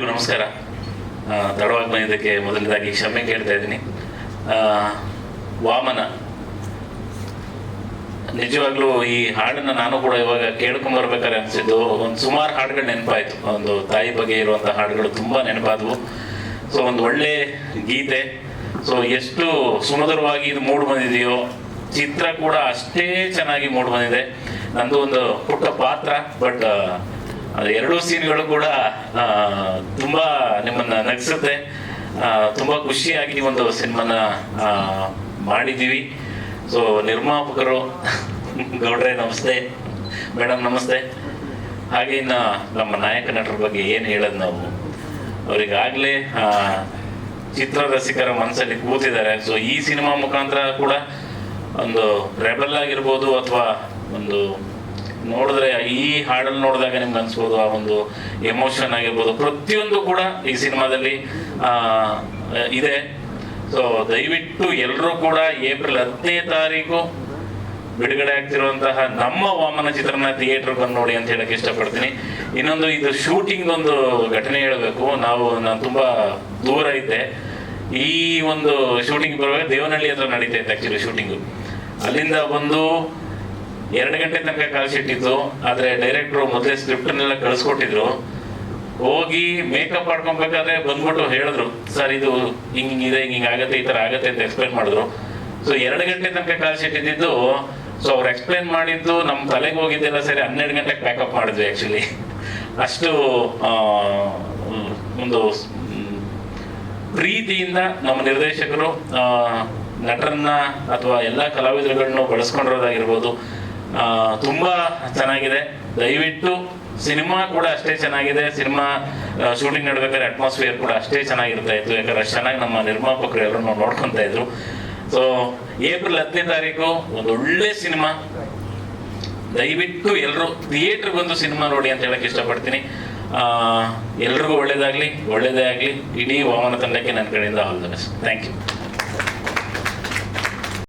ಎಲ್ಲರಿಗೂ ನಮಸ್ಕಾರ. ತಡವಾಗಿ ಬಂದಿದ್ದಕ್ಕೆ ಮೊದಲನೇದಾಗಿ ಕ್ಷಮೆ ಕೇಳ್ತಾ ಇದ್ದೀನಿ. ವಾಮನ, ನಿಜವಾಗ್ಲೂ ಈ ಹಾಡನ್ನು ನಾನು ಕೂಡ ಇವಾಗ ಕೇಳ್ಕೊಂಬರ್ಬೇಕಾದ್ರೆ ಅನಿಸಿದ್ದು, ಒಂದು ಸುಮಾರು ಹಾಡುಗಳು ನೆನಪಾಯಿತು. ಒಂದು ತಾಯಿ ಬಗ್ಗೆ ಇರುವಂಥ ಹಾಡುಗಳು ತುಂಬ ನೆನಪಾದವು. ಸೊ ಒಂದು ಒಳ್ಳೆ ಗೀತೆ, ಸೊ ಎಷ್ಟು ಸುಮಧುರವಾಗಿ ಇದು ಮೂಡ್ ಬಂದಿದೆಯೋ, ಚಿತ್ರ ಕೂಡ ಅಷ್ಟೇ ಚೆನ್ನಾಗಿ ಮೂಡ್ ಬಂದಿದೆ. ನಂದು ಒಂದು ಪುಟ್ಟ ಪಾತ್ರ, ಬಟ್ ಅದು ಎರಡೂ ಸೀನ್ಗಳು ಕೂಡ ತುಂಬ ನಿಮ್ಮನ್ನು ನಗಿಸುತ್ತೆ. ತುಂಬ ಖುಷಿಯಾಗಿ ಒಂದು ಸಿನಿಮಾನ ಮಾಡಿದ್ದೀವಿ. ಸೊ ನಿರ್ಮಾಪಕರು ಗೌಡ್ರೆ ನಮಸ್ತೆ, ಮೇಡಮ್ ನಮಸ್ತೆ. ಹಾಗೆ ಇನ್ನು ನಮ್ಮ ನಾಯಕ ನಟರ ಬಗ್ಗೆ ಏನು ಹೇಳೋದು ನಾವು, ಅವರಿಗಾಗಲೇ ಚಿತ್ರ ರಸಿಕರ ಮನಸ್ಸಲ್ಲಿ ಕೂತಿದ್ದಾರೆ. ಸೊ ಈ ಸಿನಿಮಾ ಮುಖಾಂತರ ಕೂಡ ಒಂದು ರೆಬಲ್ ಆಗಿರ್ಬೋದು, ಅಥವಾ ಒಂದು ನೋಡಿದ್ರೆ ಈ ಹಾಡಲ್ಲಿ ನೋಡಿದಾಗ ನಿಮ್ಗೆ ಅನ್ಸ್ಬೋದು ಆ ಒಂದು ಎಮೋಷನ್ ಆಗಿರ್ಬೋದು, ಪ್ರತಿಯೊಂದು ಕೂಡ ಈ ಸಿನಿಮಾದಲ್ಲಿ ಇದೆ. ಸೊ ದಯವಿಟ್ಟು ಎಲ್ಲರೂ ಕೂಡ ಏಪ್ರಿಲ್ 10ನೇ ತಾರೀಕು ಬಿಡುಗಡೆ ಆಗ್ತಿರುವಂತಹ ನಮ್ಮ ವಾಮನ ಚಿತ್ರನ ಥಿಯೇಟರ್ ಬಂದು ನೋಡಿ ಅಂತ ಹೇಳಕ್ಕೆ ಇಷ್ಟಪಡ್ತೀನಿ. ಇನ್ನೊಂದು, ಇದು ಶೂಟಿಂಗ್ ಒಂದು ಘಟನೆ ಹೇಳಬೇಕು. ನಾನು ತುಂಬಾ ದೂರ ಇದ್ದೆ. ಈ ಒಂದು ಶೂಟಿಂಗ್ ಬರುವಾಗ ದೇವನಹಳ್ಳಿ ಹತ್ರ ನಡೀತಾ ಇತ್ತು ಆಕ್ಚುಲಿ ಶೂಟಿಂಗು. ಅಲ್ಲಿಂದ ಬಂದು 2 ಗಂಟೆ ತನಕ ಕಾಲ್ ಶೀಟ್ ಇತ್ತು. ಆದರೆ ಡೈರೆಕ್ಟ್ರು ಮೊದಲೇ ಸ್ಕ್ರಿಪ್ಟನ್ನೆಲ್ಲ ಕಳಿಸ್ಕೊಟ್ಟಿದ್ರು. ಹೋಗಿ ಮೇಕಪ್ ಮಾಡ್ಕೊಬೇಕಾದ್ರೆ ಬಂದ್ಬಿಟ್ಟು ಹೇಳಿದ್ರು, ಸರ್ ಇದು ಹಿಂಗಿದೆ, ಹಿಂಗೆ ಆಗತ್ತೆ, ಈ ಥರ ಆಗತ್ತೆ ಅಂತ ಎಕ್ಸ್ಪ್ಲೈನ್ ಮಾಡಿದ್ರು. ಸೊ 2 ಗಂಟೆ ತನಕ ಕಾಲ್ ಶೀಟ್ ಇದ್ದಿದ್ದು. ಸೊ ಅವ್ರು ಎಕ್ಸ್ಪ್ಲೈನ್ ಮಾಡಿದ್ದು ನಮ್ಮ ತಲೆಗೆ ಹೋಗಿದ್ದೆಲ್ಲ ಸರಿ 12 ಗಂಟೆಗೆ ಪ್ಯಾಕಪ್ ಮಾಡಿದ್ವಿ ಆ್ಯಕ್ಚುಲಿ. ಅಷ್ಟು ಒಂದು ಪ್ರೀತಿಯಿಂದ ನಮ್ಮ ನಿರ್ದೇಶಕರು ನಟರನ್ನ ಅಥವಾ ಎಲ್ಲ ಕಲಾವಿದರುಗಳನ್ನು ಬಳಸ್ಕೊಂಡಿರೋದಾಗಿರ್ಬೋದು, ತುಂಬ ಚೆನ್ನಾಗಿದೆ. ದಯವಿಟ್ಟು ಸಿನಿಮಾ ಕೂಡ ಅಷ್ಟೇ ಚೆನ್ನಾಗಿದೆ. ಸಿನಿಮಾ ಶೂಟಿಂಗ್ ನಡ್ಬೇಕಾದ್ರೆ ಅಟ್ಮಾಸ್ಫಿಯರ್ ಕೂಡ ಅಷ್ಟೇ ಚೆನ್ನಾಗಿರ್ತಾ ಇತ್ತು, ಯಾಕಂದ್ರೆ ಅಷ್ಟು ಚೆನ್ನಾಗಿ ನಮ್ಮ ನಿರ್ಮಾಪಕರು ಎಲ್ಲರೂ ನೋಡ್ಕೊತಾ ಇದ್ರು. ಸೊ ಏಪ್ರಿಲ್ 10ನೇ ತಾರೀಕು ಒಂದು ಒಳ್ಳೆ ಸಿನಿಮಾ, ದಯವಿಟ್ಟು ಎಲ್ಲರೂ ಥಿಯೇಟರ್ ಬಂದು ಸಿನಿಮಾ ನೋಡಿ ಅಂತ ಹೇಳಕ್ಕೆ ಇಷ್ಟಪಡ್ತೀನಿ. ಎಲ್ರಿಗೂ ಒಳ್ಳೇದೇ ಆಗಲಿ. ಇಡೀ ವಾಮನ ತಂಡಕ್ಕೆ ನನ್ನ ಕಡೆಯಿಂದ all the best. Thank you.